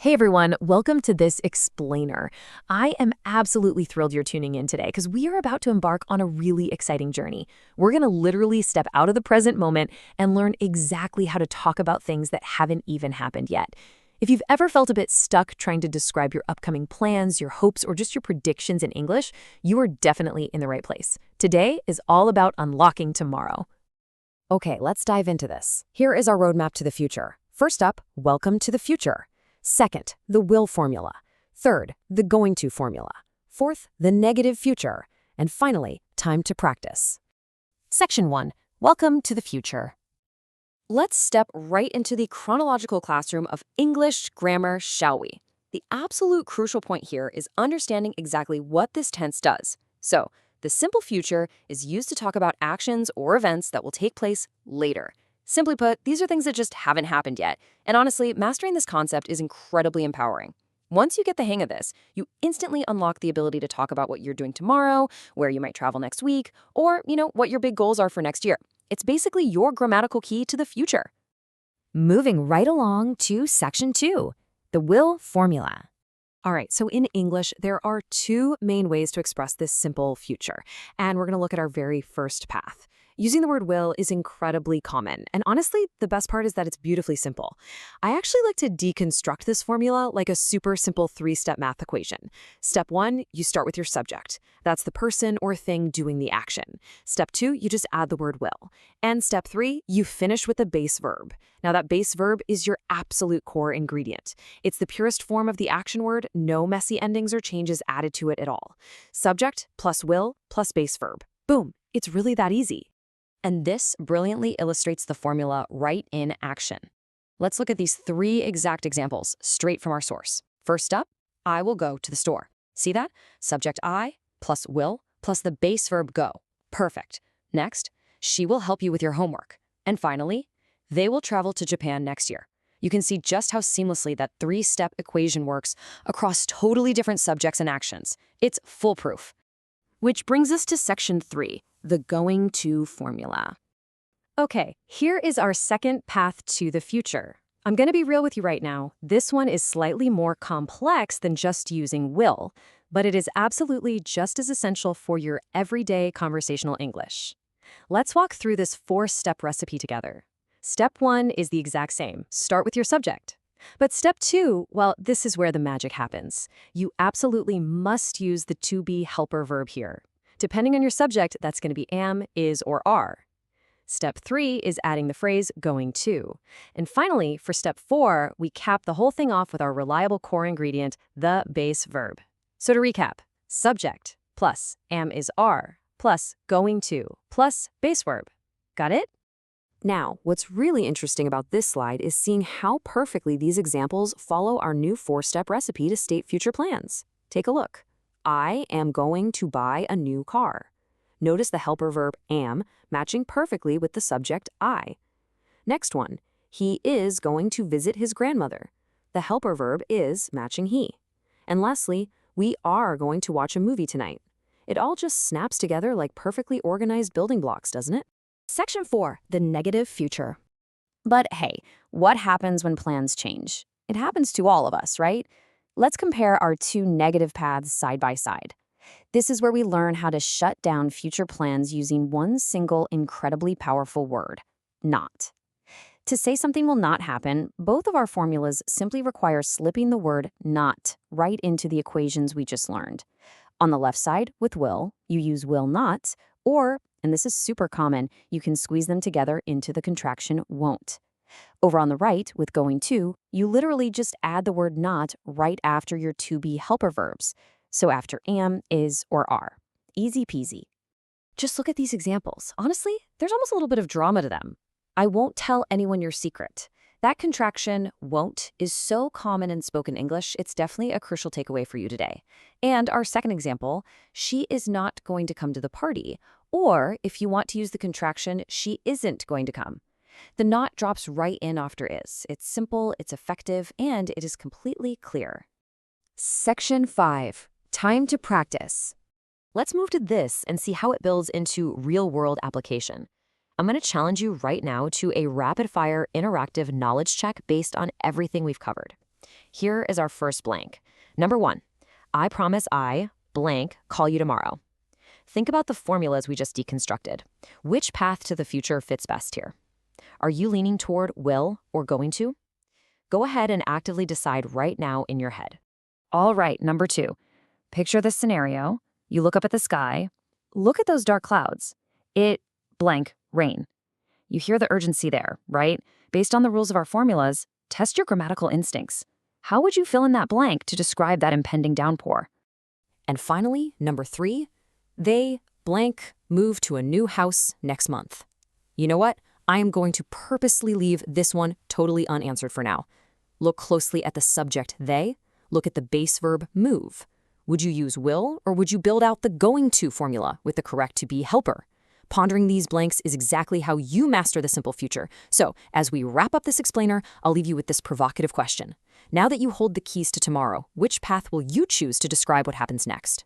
Hey everyone, welcome to this explainer. I am absolutely thrilled you're tuning in today because we are about to embark on a really exciting journey. We're going to literally step out of the present moment and learn exactly how to talk about things that haven't even happened yet. If you've ever felt a bit stuck trying to describe your upcoming plans, your hopes, or just your predictions in English, you are definitely in the right place. Today is all about unlocking tomorrow. Okay, let's dive into this. Here is our roadmap to the future. First up, welcome to the future. Second, the will formula. Third, the going to formula. Fourth, the negative future. And finally, time to practice. Section 1, welcome to the future. Let's step right into the chronological classroom of English grammar, shall we? The absolute crucial point here is understanding exactly what this tense does. So, the simple future is used to talk about actions or events that will take place later. Simply put, these are things that just haven't happened yet. And honestly, mastering this concept is incredibly empowering. Once you get the hang of this, you instantly unlock the ability to talk about what you're doing tomorrow, where you might travel next week, or, what your big goals are for next year. It's basically your grammatical key to the future. Moving right along to Section 2, the will formula. All right, so in English, there are two main ways to express this simple future, and we're going to look at our very first path. Using the word will is incredibly common, and honestly, the best part is that it's beautifully simple. I actually like to deconstruct this formula like a super simple three-step math equation. Step 1, you start with your subject. That's the person or thing doing the action. Step 2, you just add the word will. And step 3, you finish with the base verb. Now that base verb is your absolute core ingredient. It's the purest form of the action word, no messy endings or changes added to it at all. Subject plus will plus base verb. Boom, it's really that easy. And this brilliantly illustrates the formula right in action. Let's look at these three exact examples straight from our source. First up, I will go to the store. See that? Subject I plus will plus the base verb go. Perfect. Next, she will help you with your homework. And finally, they will travel to Japan next year. You can see just how seamlessly that three-step equation works across totally different subjects and actions. It's foolproof. Which brings us to Section 3, the going to formula. Okay, here is our second path to the future. I'm going to be real with you right now. This one is slightly more complex than just using will, but it is absolutely just as essential for your everyday conversational English. Let's walk through this four-step recipe together. Step 1 is the exact same. Start with your subject. But step 2, well, this is where the magic happens. You absolutely must use the to be helper verb here. Depending on your subject, that's going to be am, is, or are. Step 3 is adding the phrase going to. And finally, for step 4, we cap the whole thing off with our reliable core ingredient, the base verb. So to recap, subject plus am, is, are plus going to plus base verb. Got it? Now, what's really interesting about this slide is seeing how perfectly these examples follow our new four-step recipe to state future plans. Take a look. I am going to buy a new car. Notice the helper verb am matching perfectly with the subject I. Next one, he is going to visit his grandmother. The helper verb is matching he. And lastly, we are going to watch a movie tonight. It all just snaps together like perfectly organized building blocks, doesn't it? Section 4, the negative future. But hey, what happens when plans change? It happens to all of us, right? Let's compare our two negative paths side by side. This is where we learn how to shut down future plans using one single incredibly powerful word, not. To say something will not happen, both of our formulas simply require slipping the word not right into the equations we just learned. On the left side, with will, you use will not, or, and this is super common, you can squeeze them together into the contraction won't. Over on the right, with going to, you literally just add the word not right after your to be helper verbs. So after am, is, or are. Easy peasy. Just look at these examples. Honestly, there's almost a little bit of drama to them. I won't tell anyone your secret. That contraction, won't, is so common in spoken English, it's definitely a crucial takeaway for you today. And our second example, she is not going to come to the party. Or, if you want to use the contraction, she isn't going to come. The not drops right in after is. It's simple, it's effective, and it is completely clear. Section 5, time to practice. Let's move to this and see how it builds into real-world application. I'm going to challenge you right now to a rapid-fire interactive knowledge check based on everything we've covered. Here is our first blank. Number 1, I promise I blank call you tomorrow. Think about the formulas we just deconstructed. Which path to the future fits best here? Are you leaning toward will or going to? Go ahead and actively decide right now in your head. All right, number 2. Picture this scenario. You look up at the sky. Look at those dark clouds. It blank rain. You hear the urgency there, right? Based on the rules of our formulas, test your grammatical instincts. How would you fill in that blank to describe that impending downpour? And finally, number 3, they blank move to a new house next month. You know what? I am going to purposely leave this one totally unanswered for now. Look closely at the subject they. Look at the base verb move. Would you use will, or would you build out the going to formula with the correct to be helper? Pondering these blanks is exactly how you master the simple future. So, as we wrap up this explainer, I'll leave you with this provocative question. Now that you hold the keys to tomorrow, which path will you choose to describe what happens next?